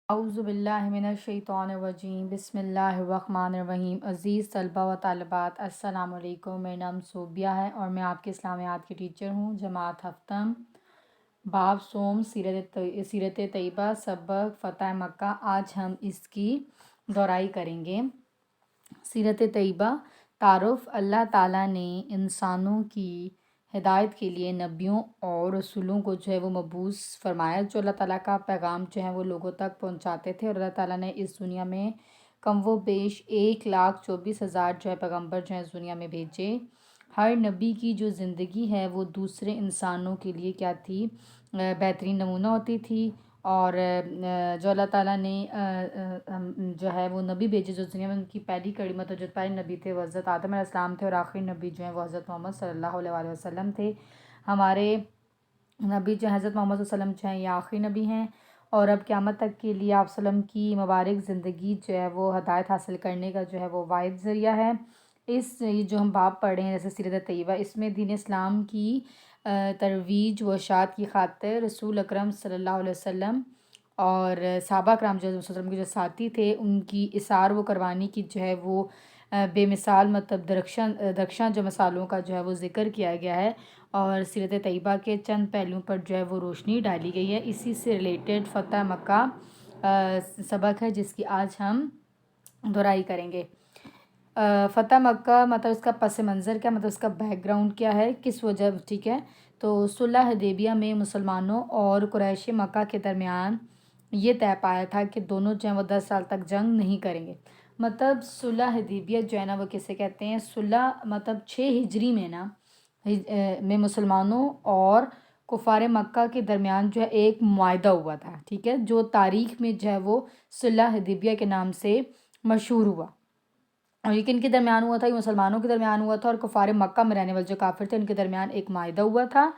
اعوذ باللہ من الشیطان الرجیم بسم اللہ الرحمن الرحیم۔ عزیز طلبہ و طالبات السلام علیکم، میرا نام صوبیہ ہے اور میں آپ کے اسلامیات کی ٹیچر ہوں۔ جماعت ہفتم باب سوم سیرت طیبہ سبق فتح مکہ۔ آج ہم اس کی دہرائی کریں گے۔ سیرت طیبہ تعارف۔ اللہ تعالیٰ نے انسانوں کی ہدایت کے لیے نبیوں اور رسولوں کو وہ مبعوث فرمایا، جو اللہ تعالیٰ کا پیغام وہ لوگوں تک پہنچاتے تھے، اور اللہ تعالیٰ نے اس دنیا میں کم و بیش 1,24,000 پیغمبر اس دنیا میں بھیجے۔ ہر نبی کی جو زندگی ہے وہ دوسرے انسانوں کے لیے کیا تھی؟ بہترین نمونہ ہوتی تھی۔ اور جو اللہ تعالیٰ نے وہ نبی بھیجے جو دنیا میں ان کی پہلی کڑی جو پہلے نبی تھے وہ حضرت آدم علیہ السلام تھے، اور آخری نبی وہ حضرت محمد صلی اللہ علیہ وآلہ وسلم تھے۔ ہمارے نبی حضرت محمد صلی اللہ علیہ وسلم یہ آخری نبی ہیں، اور اب قیامت تک کے لیے آپ وسلم کی مبارک زندگی وہ ہدایت حاصل کرنے کا وہ واحد ذریعہ ہے۔ یہ جو ہم باب پڑھ رہے ہیں جیسے سیرت طیبہ، اس میں دین اسلام کی ترویج و اشاعت کی خاطر رسول اکرم صلی اللہ علیہ وسلم اور صحابہ کرام جو وسلم کے جو ساتھی تھے ان کی اثار و قربانی کی وہ بے مثال درخشاں جو مثالوں کا وہ ذکر کیا گیا ہے، اور سیرت طیبہ کے چند پہلوؤں پر وہ روشنی ڈالی گئی ہے۔ اسی سے ریلیٹڈ فتح مکہ سبق ہے جس کی آج ہم دہرائی کریں گے۔ فتح مکہ اس کا پس منظر کیا، اس کا بیک گراؤنڈ کیا ہے، کس وجہ، ٹھیک ہے۔ تو صلح حدیبیہ میں مسلمانوں اور قریش مکہ کے درمیان یہ طے پایا تھا کہ دونوں وہ 10 سال تک جنگ نہیں کریں گے۔ صلح حدیبیہ وہ کسے کہتے ہیں؟ صلح 6 ہجری میں میں مسلمانوں اور کفار مکہ کے درمیان ایک معاہدہ ہوا تھا، ٹھیک ہے، جو تاریخ میں وہ صلح حدیبیہ کے نام سے مشہور ہوا۔ اور یہ کن کے درمیان ہوا تھا؟ یہ مسلمانوں کے درمیان ہوا تھا، اور کفار مکہ میں رہنے والے جو کافر تھے ان کے درمیان ایک معاہدہ ہوا تھا۔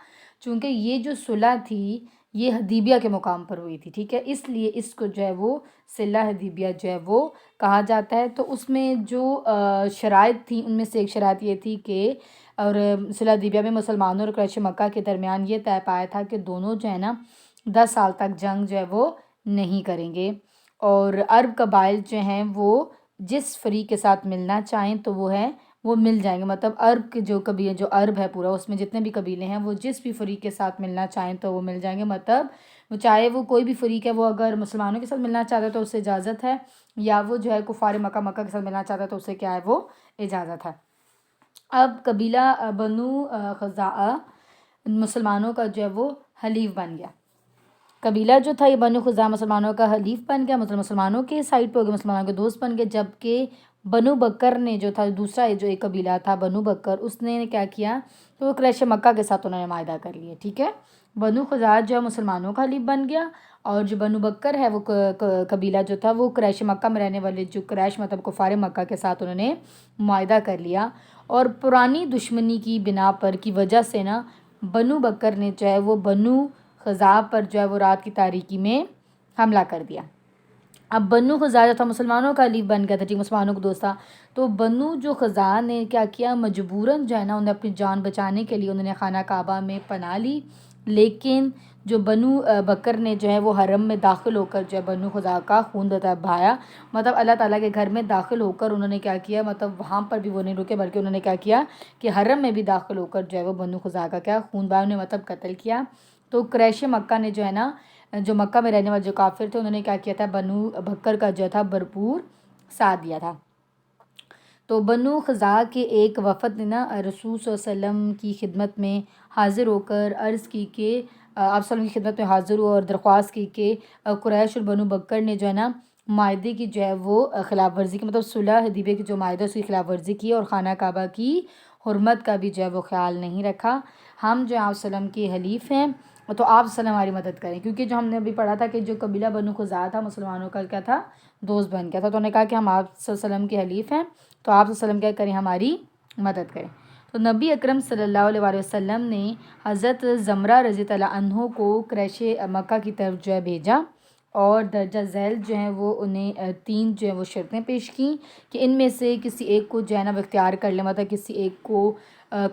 چونکہ یہ جو صلح تھی یہ حدیبیہ کے مقام پر ہوئی تھی، ٹھیک ہے، اس لیے اس کو وہ صلح حدیبیہ وہ کہا جاتا ہے۔ تو اس میں جو شرائط تھیں ان میں سے ایک شرائط یہ تھی کہ اور صلح حدیبیہ میں مسلمانوں اور قریش مکہ کے درمیان یہ طے پایا تھا کہ دونوں 10 سال تک جنگ وہ نہیں کریں گے، اور عرب قبائل وہ جس فریق کے ساتھ ملنا چاہیں تو وہ مل جائیں گے۔ عرب کے جو قبیلے جو عرب ہے پورا، اس میں جتنے بھی قبیلے ہیں وہ جس بھی فریق کے ساتھ ملنا چاہیں تو وہ مل جائیں گے۔ چاہے وہ کوئی بھی فریق ہے، وہ اگر مسلمانوں کے ساتھ ملنا چاہتا ہے تو اسے اجازت ہے، یا وہ کفار مکہ کے ساتھ ملنا چاہتا ہے تو اسے کیا ہے، وہ اجازت ہے۔ اب قبیلہ بنو خزاعہ مسلمانوں کا وہ حلیف بن گیا۔ قبیلہ جو تھا یہ بنو خزاعہ مسلمانوں کا حلیف بن گیا، مسلمانوں کے سائڈ پہ ہو گیا، مسلمانوں کے دوست بن گئے۔ جبکہ بنو بکر نے جو تھا دوسرا جو ایک قبیلہ تھا بنو بکر، اس نے کیا کیا، تو وہ قریش مکہ کے ساتھ انہوں نے معاہدہ کر لیا، ٹھیک ہے۔ بنو خزاعہ مسلمانوں کا حلیف بن گیا، اور جو بنو بکر ہے وہ قبیلہ جو تھا وہ قریش مکہ میں رہنے والے جو قریش کفار مکہ کے ساتھ انہوں نے معاہدہ کر لیا، اور پرانی دشمنی کی بنا پر کی وجہ سے بنو بکر نے وہ بنو خزاعہ پر وہ رات کی تاریکی میں حملہ کر دیا۔ اب بنو خزاعہ جو تھا مسلمانوں کا حلیف بن گیا تھا، مسلمانوں کو دوست تھا، تو بنو خزاعہ نے کیا کیا، مجبوراً انہیں اپنی جان بچانے کے لیے انہوں نے خانہ کعبہ میں پناہ لی۔ لیکن جو بنو بکر نے وہ حرم میں داخل ہو کر بنو خزاعہ کا خون بہایا، اللہ تعالیٰ کے گھر میں داخل ہو کر انہوں نے کیا کیا، وہاں پر بھی وہ نہیں رکے بلکہ انہوں نے کیا کیا کہ حرم میں بھی داخل ہو کر وہ بنو خزاعہ کا خون بہایا، انہیں قتل کیا۔ تو قریش مکہ نے جو مکہ میں رہنے والے جو کافر تھے انہوں نے کیا کیا تھا، بنو بکر کا تھا بھرپور ساتھ دیا تھا۔ تو بنو خزاعہ کے ایک وفد نے رسول صلی اللہ علیہ وسلم کی خدمت میں حاضر ہو کر عرض کی کہ آپ صلی اللہ علیہ وسلم کی خدمت میں حاضر ہوا اور درخواست کی کہ قریش اور بنو بکر نے معاہدے کی وہ خلاف ورزی کی، صلح حدیبیہ کی جو معاہدہ اس کی خلاف ورزی کی، اور خانہ کعبہ کی حرمت کا بھی وہ خیال نہیں رکھا۔ ہم آپ صلی اللہ علیہ وسلم کے حلیف ہیں، تو آپ صلی اللہ علیہ وسلم ہماری مدد کریں، کیونکہ جو ہم نے ابھی پڑھا تھا کہ جو قبیلہ بنو خزاعہ تھا مسلمانوں کا کیا تھا، دوست بن گیا تھا، تو انہوں نے کہا کہ ہم آپ صلی اللہ علیہ وسلم کے حلیف ہیں، تو آپ صلی اللہ علیہ وسلم کیا کریں، ہماری مدد کریں۔ تو نبی اکرم صلی اللہ علیہ وآلہ وسلم نے حضرت زمرہ رضی اللہ عنہ کو قریش مکہ کی طرف بھیجا، اور درجہ ذیل وہ انہیں 3 وہ شرطیں پیش کیں کہ ان میں سے کسی ایک کو وہ اختیار کر لیں، کسی ایک کو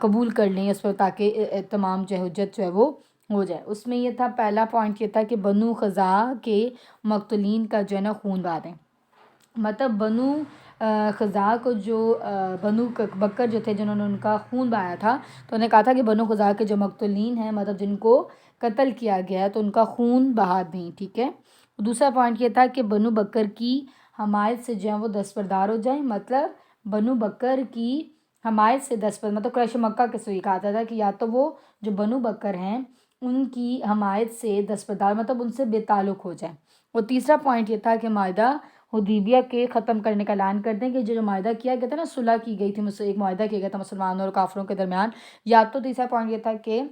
قبول کر لیں اس پر، تاکہ تمام حجت وہ ہو جائے۔ اس میں یہ تھا، پہلا پوائنٹ یہ تھا کہ بنو خزاعہ کے مقتولین کا جو ہے نا خون بہا دیں، مطلب بنو خزاعہ کو جو بنو بکر جو تھے جنہوں نے ان کا خون بہایا تھا، تو انہیں کہا تھا کہ بنو خزاعہ کے جو مقتولین ہیں، مطلب جن کو قتل کیا گیا ہے، تو ان کا خون بہا دیں، ٹھیک ہے۔ دوسرا پوائنٹ یہ تھا کہ بنو بکر کی حمایت سے جو ہے وہ دستبردار ہو جائیں، مطلب بنو بکر کی حمایت سے مطلب قریش مکہ کے سے یہ کہا تھا کہ یا تو وہ جو بنو بکر ہیں ان کی حمایت سے دستبردار، مطلب ان سے بے تعلق ہو جائیں۔ اور تیسرا پوائنٹ یہ تھا کہ معاہدہ حدیبیہ کے ختم کرنے کا اعلان کر دیں، کہ جو معاہدہ کیا گیا تھا نا، صلح کی گئی تھی، ایک معاہدہ کیا گیا تھا مسلمانوں اور کافروں کے درمیان، یا تو تیسرا پوائنٹ یہ تھا کہ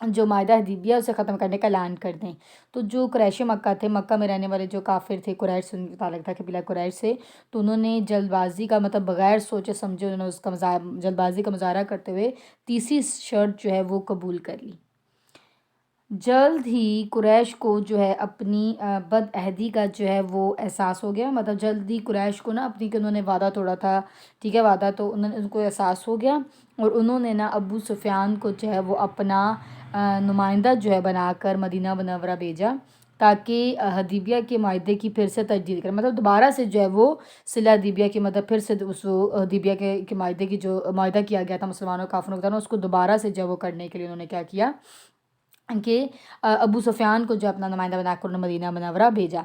جو معاہدہ حدیبیہ اسے ختم کرنے کا اعلان کر دیں۔ تو جو قریش مکہ تھے، مکہ میں رہنے والے جو کافر تھے، قریش سے ان کا تعلق تھا، قبیلہ قریش سے، تو انہوں نے جلد بازی کا مطلب بغیر سوچے سمجھے انہوں نے اس کا جلد بازی کا مظاہرہ کرتے ہوئے تیسری شرط جو ہے وہ قبول کر لی۔ جلد ہی قریش کو جو ہے اپنی بد عہدی کا جو ہے وہ احساس ہو گیا، مطلب جلد ہی قریش کو نا اپنی، کہ انہوں نے وعدہ توڑا تھا، ٹھیک ہے، وعدہ، تو ان کو احساس ہو گیا، اور انہوں نے نا ابو سفیان کو جو ہے وہ اپنا نمائندہ جو ہے بنا کر مدینہ منورہ بھیجا، تاکہ حدیبیہ کے معاہدے کی پھر سے تجدید کریں، مطلب دوبارہ سے جو ہے وہ صلح حدیبیہ کی، مطلب پھر سے اس حدیبیہ کے معاہدے کی جو معاہدہ کیا گیا تھا مسلمانوں کافروں کے درمیان، اس کو دوبارہ سے جو ہے وہ کرنے کے لیے انہوں نے کیا کیا کہ ابو سفیان کو جو اپنا نمائندہ بنا کر انہوں نے مدینہ منورہ بھیجا۔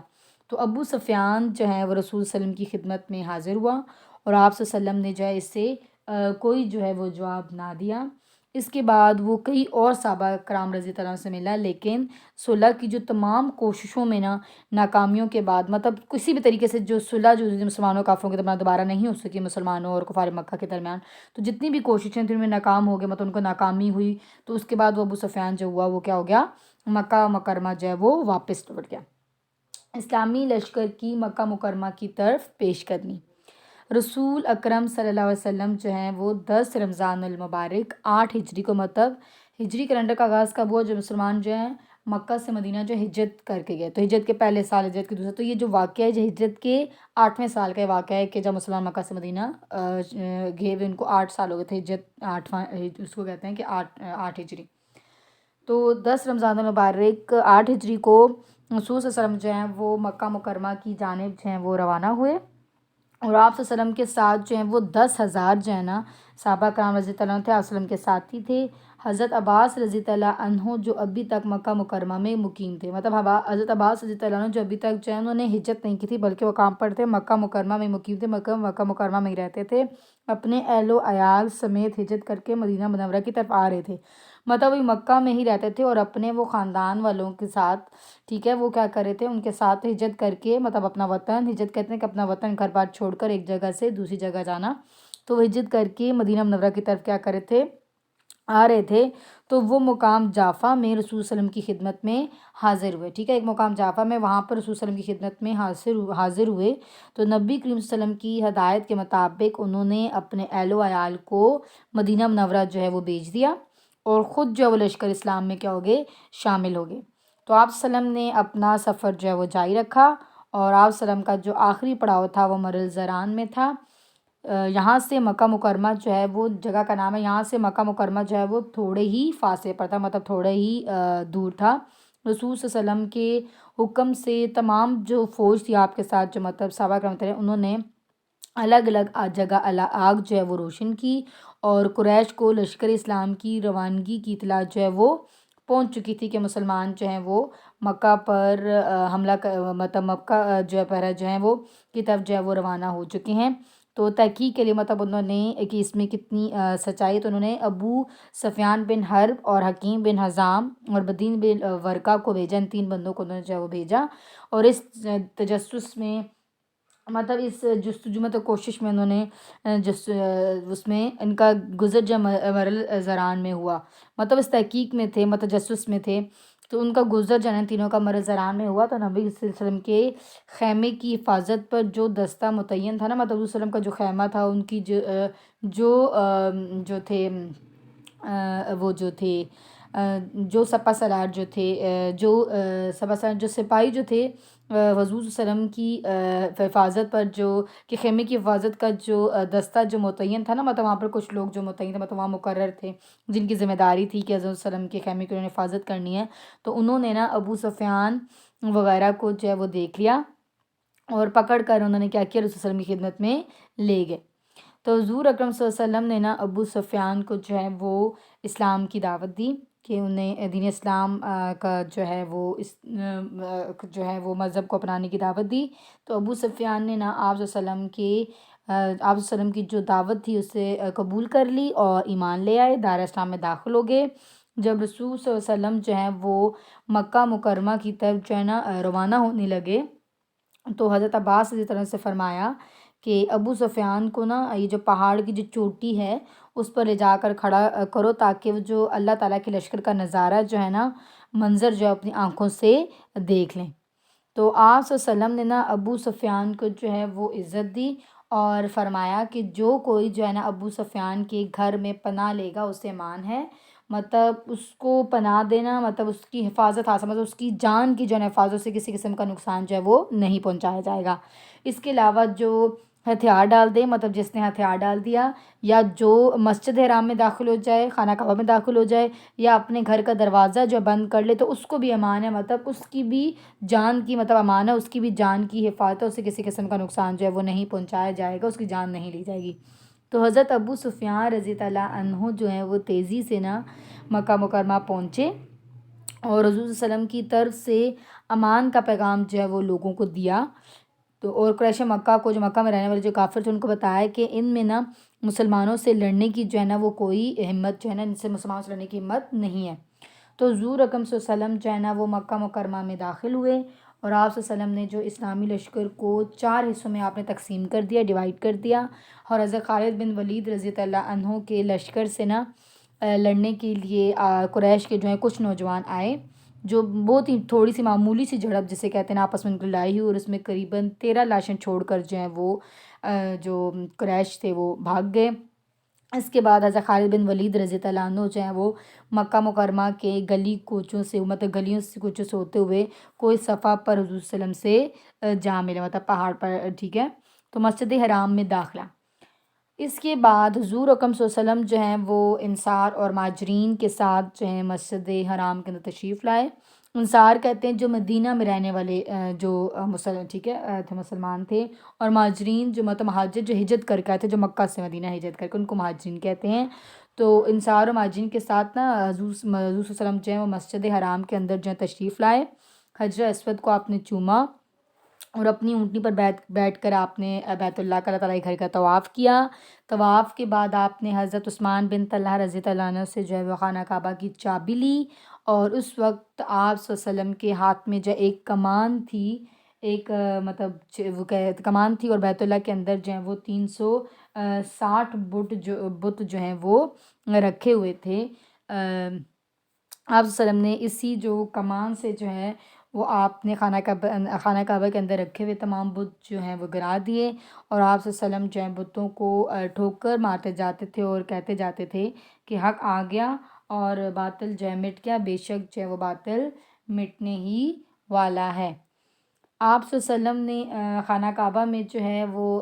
تو ابو سفیان جو ہے وہ رسول صلی اللہ علیہ وسلم کی خدمت میں حاضر ہوا، اور آپ صلی اللہ علیہ وسلم نے جو ہے اس سے کوئی جو ہے وہ جواب نہ دیا۔ اس کے بعد وہ کئی اور صحابہ کرام رضی اللہ عنہ سے ملا، لیکن صلح کی جو تمام کوششوں میں ناکامیوں کے بعد، مطلب کسی بھی طریقے سے جو صلح جو مسلمانوں کافروں کے درمیان دوبارہ نہیں ہو سکی، مسلمانوں اور کفار مکہ کے درمیان، تو جتنی بھی کوششیں تھیں ان میں ناکام ہو گئے، مطلب ان کو ناکامی ہوئی۔ تو اس کے بعد وہ ابو سفیان جو ہوا وہ کیا ہو گیا، مکہ مکرمہ جو ہے وہ واپس لوٹ گیا۔ اسلامی لشکر کی مکہ مکرمہ کی طرف پیش قدمی۔ رسول اکرم صلی اللہ علیہ وسلم جو ہیں وہ 10 رمضان المبارک 8 ہجری کو، مطلب ہجری کیلنڈر کا آغاز کب ہوا، جو مسلمان جو ہیں مکہ سے مدینہ جو ہجرت کر کے گئے، تو ہجرت کے پہلے سال، ہجرت کے دوسرے، تو یہ جو واقعہ ہے جو ہجرت کے 8ویں سال کا واقعہ ہے، کہ جب مسلمان مکہ سے مدینہ گئے ہوئے ان کو 8 سال ہو گئے تھے، ہجرت 8واں اس کو کہتے ہیں کہ 8 ہجری۔ تو 10 رمضان المبارک 8 ہجری کو رسول صلی اللہ علیہ وسلم جو ہیں وہ مکہ مکرمہ کی جانب جو ہیں وہ روانہ ہوئے، اور آپ صلی اللہ علیہ وسلم کے ساتھ جو ہیں وہ 10,000 جو ہے نا صحابہ کرام رضی اللہ عنہ تھے، آپ صلی اللہ علیہ وسلم کے ساتھی تھے۔ حضرت عباس رضی اللہ عنہ جو ابھی تک مکہ مکرمہ میں مقیم تھے، مطلب حضرت عباس رضی اللہ عنہ جو ابھی تک جو ہے انہوں نے ہجرت نہیں کی تھی، بلکہ وہ کام پر تھے، مکہ مکرمہ میں مقیم تھے، مکہ مکرمہ میں ہی رہتے تھے، اپنے اہل و عیال سمیت ہجرت کر کے مدینہ منورہ کی طرف آ رہے تھے، مطلب وہ مکہ میں ہی رہتے تھے، اور اپنے وہ خاندان والوں کے ساتھ، ٹھیک ہے، وہ کیا کر رہے تھے، ان کے ساتھ ہجرت کر کے، مطلب اپنا وطن، ہجرت کہتے ہیں کہ اپنا وطن گھر بار چھوڑ کر ایک جگہ سے دوسری جگہ جانا، تو وہ ہجرت کر کے مدینہ منورہ کی طرف کیا کر رہے تھے، آ رہے تھے۔ تو وہ مقام جعفہ میں رسول صلی اللہ علیہ وسلم کی خدمت میں حاضر ہوئے، ٹھیک ہے، ایک مقام جعفہ میں، وہاں پر رسول صلی اللہ علیہ وسلم کی خدمت میں حاضر ہوئے۔ تو نبی کریم صلی اللہ علیہ وسلم کی ہدایت کے مطابق انہوں نے اپنے اہل و عیال کو مدینہ منورہ جو ہے وہ بھیج دیا، اور خود جو ہے وہ لشکر اسلام میں کیا ہو گئے، شامل ہو گئے۔ تو آپ صلی اللہ علیہ وسلم نے اپنا سفر جو ہے وہ جاری رکھا، اور آپ صلی اللہ علیہ وسلم کا جو آخری پڑاؤ تھا وہ مر الزران میں تھا۔ یہاں سے مکہ مکرمہ جو ہے وہ جگہ کا نام ہے، یہاں سے مکہ مکرمہ جو ہے وہ تھوڑے ہی فاصلے پر تھا، مطلب تھوڑے ہی دور تھا۔ رسول صلی اللہ علیہ وسلم کے حکم سے تمام جو فوج تھی آپ کے ساتھ، جو مطلب صحابہ کرام تھے، انہوں نے الگ الگ جگہ آگ جو ہے وہ روشن کی، اور قریش کو لشکر اسلام کی روانگی کی اطلاع جو ہے وہ پہنچ چکی تھی، کہ مسلمان جو ہیں وہ مکہ پر حملہ مطلب مکہ جو ہے پر جو ہیں وہ کی طرف جو ہے وہ روانہ ہو چکے ہیں۔ تو تحقیق کے لیے مطلب انہوں نے کہ اس میں کتنی سچائی، تو انہوں نے ابو سفیان بن حرب اور حکیم بن حزام اور بدین بن ورقہ کو بھیجا، ان 3 بندوں کو انہوں نے جو ہے وہ بھیجا، اور اس تجسس میں، مطلب اس جستجو میں، تو کوشش میں، انہوں نے اس میں ان کا گزر جو مر الزران میں ہوا، مطلب اس تحقیق میں تھے، مطلب تجسس میں تھے، تو ان کا گزر جو ہے تینوں کا مر الزران میں ہوا۔ تو نبی صلی اللہ علیہ وسلم کے خیمے کی حفاظت پر جو دستہ متعین تھا نا، مطلب علیہ وسلم کا جو خیمہ تھا، ان کی جو تھے وہ جو تھے جو سپہ سالار جو تھے، جو سپہ سالار جو سپاہی جو تھے، حضور صلی اللہ علیہ وسلم کی حفاظت پر جو کہ خیمے کی حفاظت کا جو دستہ جو متعین تھا نا، مطلب وہاں پر کچھ لوگ جو متعین تھے، مطلب وہاں مقرر تھے جن کی ذمہ داری تھی کہ حضرت صلی اللہ علیہ وسلم کے خیمے کی انہوں نے حفاظت کرنی ہے، تو انہوں نے نا ابو سفیان وغیرہ کو جو ہے وہ دیکھ لیا اور پکڑ کر انہوں نے کیا کیا، رسول صلی اللہ علیہ وسلم کی خدمت میں لے گئے۔ تو حضور اکرم صلی اللہ علیہ وسلم نے نا ابو سفیان کو جو ہے وہ اسلام کی دعوت دی کہ انہیں دین اسلام کا جو ہے وہ جو ہے وہ مذہب کو اپنانے کی دعوت دی۔ تو ابو سفیان نے نا آپ صلی اللہ علیہ وسلم کے آپ صلی اللہ علیہ وسلم کی جو دعوت تھی اسے قبول کر لی اور ایمان لے آئے، دار اسلام میں داخل ہو گئے۔ جب رسول صلی اللہ علیہ وسلم جو ہیں وہ مکہ مکرمہ کی طرف جو ہے نا روانہ ہونے لگے، تو حضرت عباس رضی اللہ عنہ سے فرمایا کہ ابو سفیان کو نا یہ جو پہاڑ کی جو چوٹی ہے اس پر لے جا کر کھڑا کرو، تاکہ وہ جو اللہ تعالیٰ کے لشکر کا نظارہ جو ہے نا، منظر جو ہے اپنی آنکھوں سے دیکھ لیں۔ تو آپ صلی اللہ علیہ وسلم نے نا ابو سفیان کو جو ہے وہ عزت دی اور فرمایا کہ جو کوئی جو ہے نا ابو سفیان کے گھر میں پناہ لے گا اسے امان ہے، مطلب اس کو پناہ دینا مطلب اس کی حفاظت حاصل، مطلب اس کی جان کی جو ہے نا حفاظت سے کسی قسم کا نقصان جو ہے وہ نہیں پہنچایا جائے گا۔ اس کے علاوہ جو ہتھیار ڈال دے، مطلب جس نے ہتھیار ڈال دیا، یا جو مسجد حرام میں داخل ہو جائے، خانہ کعبہ میں داخل ہو جائے، یا اپنے گھر کا دروازہ جو بند کر لے، تو اس کو بھی امان ہے، مطلب اس کی بھی جان کی مطلب امان ہے، اس کی بھی جان کی حفاظت ہے، اسے کسی قسم کا نقصان جو ہے وہ نہیں پہنچایا جائے گا، اس کی جان نہیں لی جائے گی۔ تو حضرت ابو سفیان رضی اللہ عنہ جو ہیں وہ تیزی سے نا مکہ مکرمہ پہنچے اور حضور صلی اللہ علیہ وسلم کی طرف سے امان کا پیغام جو ہے وہ لوگوں کو دیا۔ تو اور قریش مکہ کو، جو مکہ میں رہنے والے جو کافر تھے، ان کو بتایا کہ ان میں نا مسلمانوں سے لڑنے کی جو ہے نا وہ کوئی ہمت جو ہے نا، ان سے مسلمانوں سے لڑنے کی ہمت نہیں ہے۔ تو حضور اکرم صلی اللہ علیہ وسلم جو ہے نا وہ مکہ مکرمہ میں داخل ہوئے اور آپ صلی اللہ علیہ وسلم نے جو اسلامی لشکر کو 4 حصوں میں آپ نے تقسیم کر دیا، ڈیوائڈ کر دیا، اور حضرت خالد بن ولید رضی اللہ عنہ کے لشکر سے نا لڑنے کے لیے قریش کے جو ہیں کچھ نوجوان آئے، جو بہت ہی تھوڑی سی معمولی سی جھڑپ جسے کہتے ہیں آپس میں ان کی لڑائی ہوئی، اور اس میں قریباً 13 لاشیں چھوڑ کر جو ہیں وہ جو قریش تھے وہ بھاگ گئے۔ اس کے بعد حضرت خالد بن ولید رضی اللہ عنہ جو ہیں وہ مکہ مکرمہ کے گلی کوچوں سے، مطلب گلیوں سے کوچوں سے ہوتے ہوئے کوئی صفا پر حضور صلی اللہ علیہ وسلم سے جا ملے، مطلب پہاڑ پر، ٹھیک ہے، تو مسجد حرام میں داخلہ۔ اس کے بعد حضور اکرم صلی اللہ علیہ وسلم جو ہیں وہ انصار اور مہاجرین کے ساتھ جو ہیں مسجد حرام کے اندر تشریف لائے۔ انصار کہتے ہیں جو مدینہ میں رہنے والے جو ٹھیک ہے تھے، مسلمان تھے، اور مہاجرین جو مطلب مہاجر جو ہجرت کر کے آئے تھے، جو مکہ سے مدینہ ہجرت کر کے، ان کو مہاجرین کہتے ہیں۔ تو انصار و مہاجرین کے ساتھ نا حضور صلی اللہ علیہ وسلم جو ہیں وہ مسجد حرام کے اندر جو ہے تشریف لائے۔ حجر اسود کو آپ نے چوما اور اپنی اونٹنی پر بیٹھ کر آپ نے بیت اللہ کا، اللہ تعالیٰ کے گھر کا طواف کیا۔ طواف کے بعد آپ نے حضرت عثمان بن طلحہ رضی اللہ عنہ سے جو ہے وہ خانہ کعبہ کی چابی لی، اور اس وقت آپ صلی اللہ علیہ وسلم کے ہاتھ میں جو ایک کمان تھی، ایک مطلب وہ کمان تھی، اور بیت اللہ کے اندر جو ہیں وہ 360 بت جو ہیں وہ رکھے ہوئے تھے۔ آپ صلی اللہ علیہ وسلم نے اسی جو کمان سے جو ہے وہ آپ نے خانہ کعبہ کے اندر رکھے ہوئے تمام بت جو ہیں وہ گرا دیے، اور آپ صلی اللہ علیہ وسلم جو ہیں بتوں کو ٹھوکر مارتے جاتے تھے اور کہتے جاتے تھے کہ حق آ گیا اور باطل جو ہے مٹ گیا، بے شک جو ہے وہ باطل مٹنے ہی والا ہے۔ آپ صلی اللہ علیہ وسلم نے خانہ کعبہ میں جو ہے وہ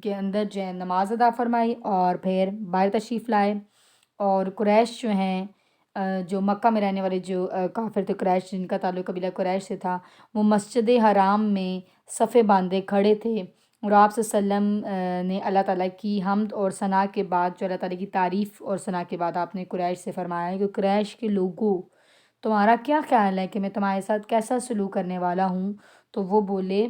کے اندر جو ہے نماز ادا فرمائی اور پھر باہر تشریف لائے، اور قریش جو ہیں جو مکہ میں رہنے والے جو کافر تھے، قریش جن کا تعلق قبیلہ قریش سے تھا، وہ مسجد حرام میں صفے باندھے کھڑے تھے، اور آپ صلی اللہ علیہ وسلم نے اللہ تعالیٰ کی حمد اور ثنا کے بعد، جو اللہ تعالیٰ کی تعریف اور ثنا کے بعد آپ نے قریش سے فرمایا کہ قریش کے لوگوں، تمہارا کیا خیال ہے کہ میں تمہارے ساتھ کیسا سلوک کرنے والا ہوں؟ تو وہ بولے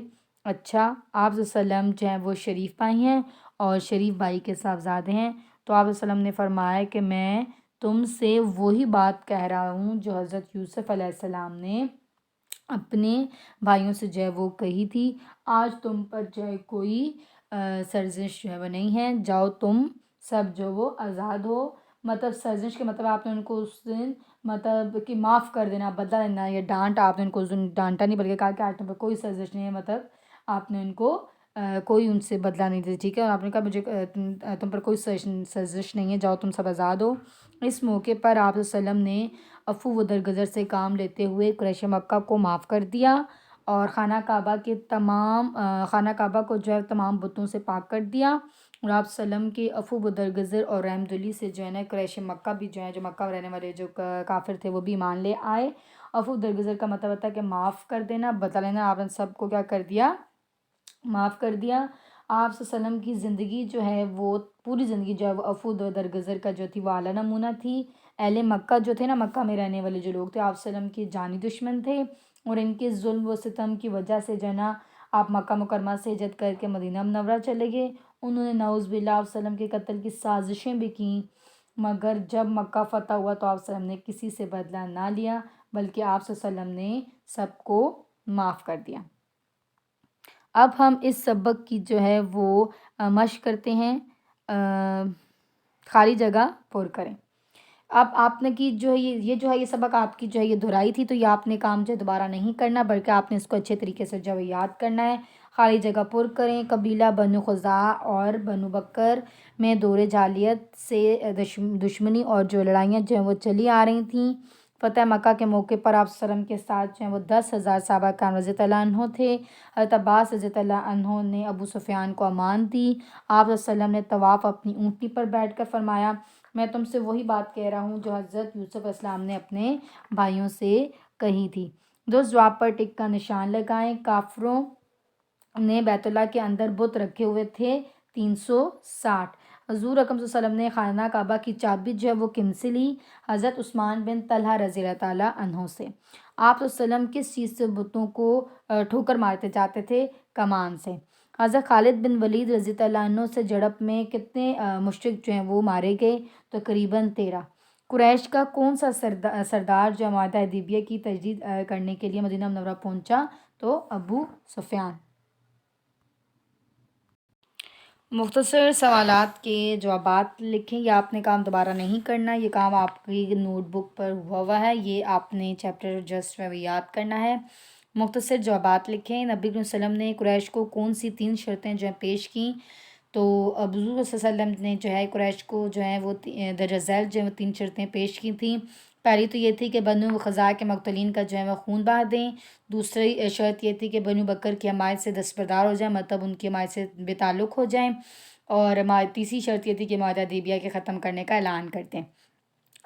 اچھا، آپ صلی اللہ علیہ وسلم جو ہیں وہ شریف بھائی ہیں اور شریف بھائی کے صاحبزادے ہیں۔ تو آپ صلی اللہ علیہ وسلم نے فرمایا کہ میں تم سے وہی بات کہہ رہا ہوں جو حضرت یوسف علیہ السلام نے اپنے بھائیوں سے جو ہے وہ کہی تھی، آج تم پر جو ہے کوئی سرزش جو ہے وہ نہیں ہے، جاؤ تم سب جو وہ آزاد ہو۔ مطلب سرزش کے مطلب آپ نے ان کو اس دن مطلب کہ معاف کر دینا، بدلہ لینا، یا ڈانٹ، آپ نے ان کو اس دن ڈانٹا نہیں بلکہ کہا کہ آج تم پر کوئی سرزش نہیں ہے، مطلب آپ نے ان کو کوئی ان سے بدلہ نہیں دی، ٹھیک ہے، اور آپ نے کہا مجھے تم پر کوئی سرزش نہیں ہے، جاؤ تم سب آزاد ہو۔ اس موقع پر آپ صلی اللہ علیہ وسلم نے عفو و درگزر سے کام لیتے ہوئے قریش مکہ کو معاف کر دیا، اور خانہ کعبہ کو جو ہے تمام بتوں سے پاک کر دیا، اور آپ وسلم کے عفو و درگزر اور رحم دلی سے جو ہے نا قریش مکہ بھی جو ہے، جو مکہ میں رہنے والے جو کافر تھے وہ بھی مان لے آئے۔ عفو درگزر کا مطلب ہوتا ہے کہ معاف کر دینا، بتا لینا، آپ نے سب کو کیا کر دیا، معاف کر دیا۔ آپ صلی اللہ علیہ وسلم کی زندگی جو ہے وہ پوری زندگی جو ہے وہ عفو درگزر کا جو تھی وہ اعلیٰ نمونہ تھی۔ اہل مکہ جو تھے نا، مکہ میں رہنے والے جو لوگ تھے، آپ صلی اللہ علیہ وسلم کے جانی دشمن تھے، اور ان کے ظلم و ستم کی وجہ سے جو ہے نا آپ مکہ مکرمہ سے ہجرت کر کے مدینہ منورہ چلے گئے۔ انہوں نے نعوذ باللہ آپ صلی اللہ علیہ وسلم کے قتل کی سازشیں بھی کیں، مگر جب مکہ فتح ہوا تو آپ صلی اللہ علیہ وسلم نے کسی سے بدلہ نہ لیا، بلکہ آپ صلی اللہ علیہ وسلم نے سب کو معاف کر دیا۔ اب ہم اس سبق کی جو ہے وہ مشق کرتے ہیں، خالی جگہ پر کریں۔ اب آپ نے کی جو ہے یہ سبق آپ کی جو ہے یہ دہرائی تھی، تو یہ آپ نے کام جو ہے دوبارہ نہیں کرنا، بلکہ آپ نے اس کو اچھے طریقے سے جو ہے یاد کرنا ہے۔ خالی جگہ پر کریں۔ قبیلہ بنو خزاعہ اور بنو بکر میں دور جاہلیت سے دشمنی اور جو لڑائیاں جو ہیں وہ چلی آ رہی تھیں۔ فتح مکہ کے موقع پر آپ صلی اللہ علیہ وسلم کے ساتھ جو ہیں وہ 10,000 صحابہ کرام رضی اللہ عنہ تھے۔ حضرت عباس رضی اللہ عنہ نے ابو سفیان کو امان دی۔ آپ صلی اللہ علیہ وسلم نے طواف اپنی اونٹنی پر بیٹھ کر فرمایا، میں تم سے وہی بات کہہ رہا ہوں جو حضرت یوسف علیہ السلام نے اپنے بھائیوں سے کہی تھی۔ درست جواب پر ٹک کا نشان لگائیں۔ کافروں نے بیت اللہ کے اندر بت رکھے ہوئے تھے 360۔ حضور اکرم صلی اللہ علیہ وسلم نے خانہ کعبہ کی چابی جو ہے وہ کن سے لی؟ حضرت عثمان بن طلحہ رضی اللہ تعالیٰ عنہ سے۔ آپ صلی اللہ علیہ وسلم کس چیز سے بتوں کو ٹھوکر مارتے جاتے تھے؟ کمان سے۔ حضرت خالد بن ولید رضی اللہ عنہ سے جھڑپ میں کتنے مشرک جو ہیں وہ مارے گئے؟ تقریباً 13۔ قریش کا کون سا سردار جو معاہدہ حدیبیہ کی تجدید کرنے کے لیے مدینہ منورہ پہنچا؟ تو ابو سفیان۔ مختصر سوالات کے جوابات لکھیں۔ یہ آپ نے کام دوبارہ نہیں کرنا، یہ کام آپ کی نوٹ بک پر ہوا ہے، یہ آپ نے چیپٹر جسٹ یاد کرنا ہے۔ مختصر جوابات لکھیں۔ نبی صلی اللہ علیہ وسلم نے قریش کو کون سی 3 شرطیں جو ہیں پیش کیں؟ تو حضور صلی اللہ علیہ وسلم نے جو ہے قریش کو جو ہے وہ درجہ ذیل جو ہے وہ 3 شرطیں پیش کی تھیں۔ پہلی تو یہ تھی کہ بنو خزاعہ کے مقتولین کا جو ہے وہ خون بہا دیں۔ دوسری شرط یہ تھی کہ بنو بکر کی حمایت سے دستبردار ہو جائیں، مطلب ان کی حمایت سے بے تعلق ہو جائیں، اور تیسری شرط یہ تھی کہ معاہدہ حدیبیہ کے ختم کرنے کا اعلان کرتے ہیں۔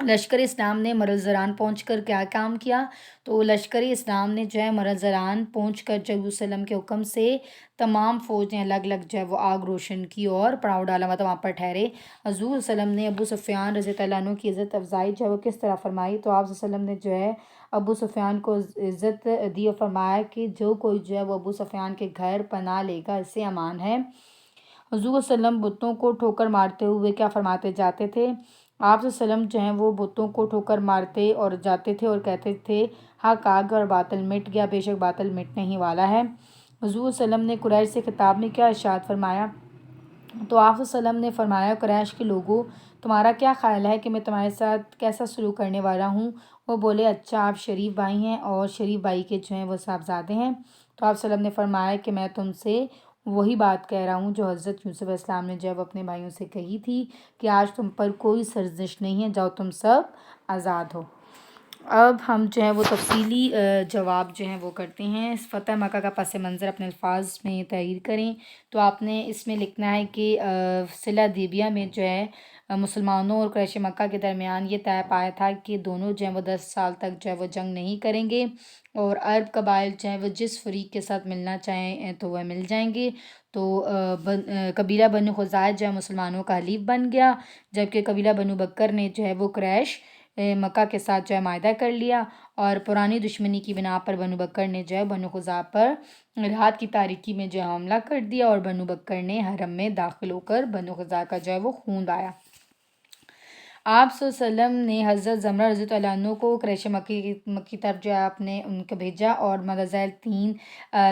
لشکر اسلام نے مرزران پہنچ کر کیا کام کیا؟ تو لشکر اسلام نے جو ہے مرزران پہنچ کر حضور صلی اللہ علیہ وسلم کے حکم سے تمام فوج نے الگ الگ جو ہے وہ آگ روشن کی اور پڑاؤ ڈالا، مطلب وہاں پر ٹھہرے۔ حضور صلی اللہ علیہ وسلم نے ابو سفیان رضی اللہ عنہ کی عزت افزائی جو ہے وہ کس طرح فرمائی؟ تو آپ صلی اللہ علیہ وسلم نے جو ہے ابو سفیان کو عزت دی اور فرمایا کہ جو کوئی جو ہے وہ ابو سفیان کے گھر پناہ لے گا اس سے امان ہے۔ حضور صلی اللہ علیہ وسلم بتوں کو ٹھوکر مارتے ہوئے کیا فرماتے جاتے تھے؟ آپ صلی اللہ علیہ وسلم جو ہیں وہ بتوں کو ٹھوکر مارتے اور جاتے تھے اور کہتے تھے حق آ گیا اور باطل مٹ گیا، بے شک باطل مٹنے ہی والا ہے۔ حضور صلی اللہ علیہ وسلم نے قریش سے خطاب میں کیا ارشاد فرمایا؟ تو آپ صلی اللہ علیہ وسلم نے فرمایا، قریش کے لوگوں، تمہارا کیا خیال ہے کہ میں تمہارے ساتھ کیسا سلوک کرنے والا ہوں؟ وہ بولے، اچھا آپ شریف بھائی ہیں اور شریف بھائی کے جو ہیں وہ صاحبزادے ہیں۔ تو آپ صلی اللہ علیہ وسلم نے فرمایا کہ میں تم سے وہی بات کہہ رہا ہوں جو حضرت یوسف علیہ السلام نے جب اپنے بھائیوں سے کہی تھی کہ آج تم پر کوئی سرزش نہیں ہے، جاؤ تم سب آزاد ہو۔ اب ہم جو ہے وہ تفصیلی جواب جو ہیں وہ کرتے ہیں۔ فتح مکہ کا پس منظر اپنے الفاظ میں تحریر کریں۔ تو آپ نے اس میں لکھنا ہے کہ صلح حدیبیہ میں جو ہے مسلمانوں اور قریش مکہ کے درمیان یہ طے پایا تھا کہ دونوں جو ہیں وہ 10 سال تک جو ہے وہ جنگ نہیں کریں گے، اور عرب قبائل جو ہیں وہ جس فریق کے ساتھ ملنا چاہیں تو وہ مل جائیں گے۔ تو قبیلہ بنو خزاعہ جو ہے مسلمانوں کا حلیف بن گیا، جبکہ قبیلہ بنو بکر نے جو ہے وہ قریش مکہ کے ساتھ جو ہے معاہدہ کر لیا، اور پرانی دشمنی کی بنا پر بنو بکر نے جو ہے بنو خزاعہ پر رات کی تاریکی میں جو ہے حملہ کر دیا، اور بنو بکر نے حرم میں داخل ہو کر بنو خزاعہ کا جو ہے وہ خون بہایا۔ آپ صلی اللہ علیہ وسلم نے حضرت زمرہ رضی اللہ عنہ کو قریش مکی کی طرف جو ہے آپ نے ان کو بھیجا، اور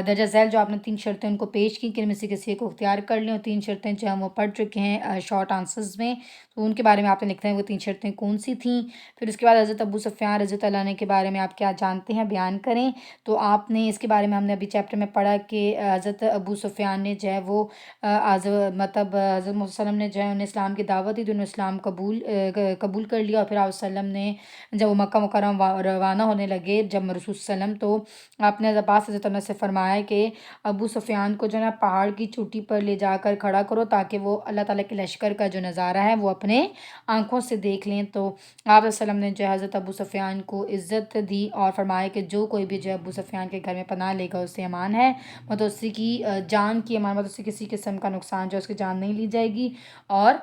درجہ ذیل جو آپ نے 3 شرطیں ان کو پیش کی کہ ان میں سے کسی کو اختیار کر لیں، اور 3 شرطیں جو ہم وہ پڑھ چکے ہیں شارٹ آنسرز میں، تو ان کے بارے میں آپ نے لکھنا ہے وہ 3 شرطیں کون سی تھیں۔ پھر اس کے بعد حضرت ابو سفیان رضی اللہ عنہ کے بارے میں آپ کیا جانتے ہیں بیان کریں۔ تو آپ نے اس کے بارے میں ہم نے ابھی چیپٹر میں پڑھا کہ حضرت ابو سفیان نے جو ہے وہ مطلب حضرت محمد صلی اللہ علیہ وسلم نے جو ہے انہیں اسلام کی دعوت دی، تو انہوں نے اسلام قبول قبول کر لیا، اور پھر آپ وسلم نے جب وہ مکہ مکرمہ روانہ ہونے لگے جب رسول وسلم، تو آپ نے عباس رضی اللہ عنہ سے فرمایا کہ ابو سفیان کو جو ہے نا پہاڑ کی چوٹی پر لے جا کر کھڑا کرو تاکہ وہ اللہ تعالیٰ کے لشکر کا جو نظارہ ہے وہ اپنے آنکھوں سے دیکھ لیں۔ تو آپ وسلم نے جو ہے حضرت ابو سفیان کو عزت دی اور فرمایا کہ جو کوئی بھی جو ہے ابو سفیان کے گھر میں پناہ لے گا اس سے امان ہے، مطلب اسی کی جان کی امان، مطلب اس سے کسی قسم کا نقصان جو ہے اس کی جان نہیں لی جائے گی، اور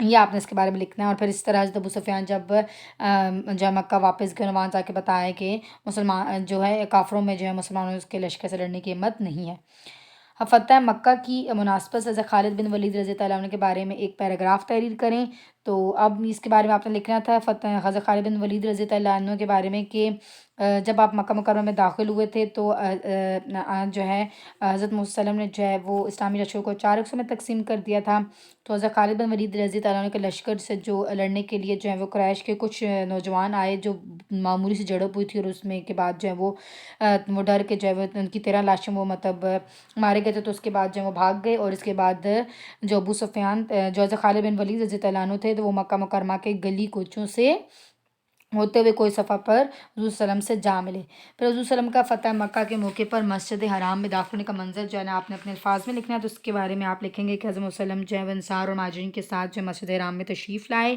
یہ آپ نے اس کے بارے میں لکھنا ہے۔ اور پھر اس طرح حضرت ابو سفیان جب جو ہے مکہ واپس گئے، وہاں جا کے بتایا کہ مسلمان جو ہے کافروں میں جو ہے مسلمانوں کے لشکر سے لڑنے کی ہمت نہیں ہے۔ فتح مکہ کی مناسبت سے حضرت خالد بن ولید رضی اللہ عنہ کے بارے میں ایک پیراگراف تحریر کریں۔ تو اب اس کے بارے میں آپ نے لکھنا تھا فتح حضرت خالد بن ولید رضی اللہ عنہ کے بارے میں کہ جب آپ مکہ مکرمہ میں داخل ہوئے تھے تو جو ہے حضرت محمد صلی اللہ علیہ وسلم نے جو ہے وہ اسلامی لشکر کو 4 حصوں میں تقسیم کر دیا تھا۔ تو حضرت خالد بن ولید رضی اللہ عنہ کے لشکر سے جو لڑنے کے لیے جو ہے وہ قریش کے کچھ نوجوان آئے جو معمولی سی جڑپ ہوئی تھی، اور اس میں کے بعد جو ہے وہ ڈر کے جو ہے وہ ان کی 13 لاشیں وہ مطلب مارے گئے تھے۔ تو اس کے بعد جو ہے وہ بھاگ گئے، اور اس کے بعد جو ابو سفیان جو حضرت خالد بن ولید رضی اللہ عنہ تھے تو وہ مکہ مکرمہ کے گلی کوچوں سے ہوتے ہوئے کوئی صفحہ پر حضور صلی اللہ علیہ وسلم سے جا ملے۔ پھر حضور صلی اللہ علیہ وسلم کا فتح مکہ کے موقع پر مسجد حرام میں داخل ہونے کا منظر جو ہے نا آپ نے اپنے الفاظ میں لکھنا ہے۔ تو اس کے بارے میں آپ لکھیں گے کہ حضرت وسلم جو ہے وہ انصار اور مہاجرین کے ساتھ جو مسجد حرام میں تشریف لائے،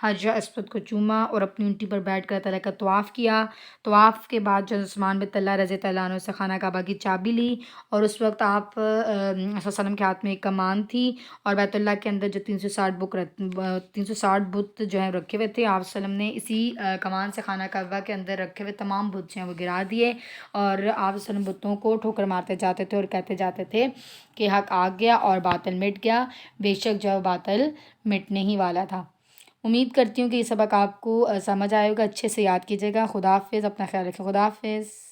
حجر اسود کو چوما اور اپنی اونٹی پر بیٹھ کر تعالیٰ کا طواف کیا۔ طواف کے بعد جو عثمان بن طلحہ رضی اللہ عنہ سے خانہ کعبہ کی چابی لی، اور اس وقت آپ صلی اللہ علیہ وسلم کے ہاتھ میں ایک کمان تھی، اور بیت اللہ کے اندر جو 360 بت جو ہیں رکھے ہوئے تھے، آپ صلی اللہ علیہ وسلم نے اسی کمان سے خانہ کعبہ کے اندر رکھے ہوئے تمام بت جو ہیں وہ گرا دیے، اور آپ صلی اللہ علیہ وسلم بتوں کو ٹھوکر مارتے جاتے تھے اور کہتے جاتے تھے کہ حق آ گیا اور باطل مٹ گیا، بے شک جو باطل مٹنے ہی والا تھا۔ امید کرتی ہوں کہ یہ سبق آپ کو سمجھ آئے گا، اچھے سے یاد کیجیے گا۔ خدا حافظ، اپنا خیال رکھیں، خدا حافظ۔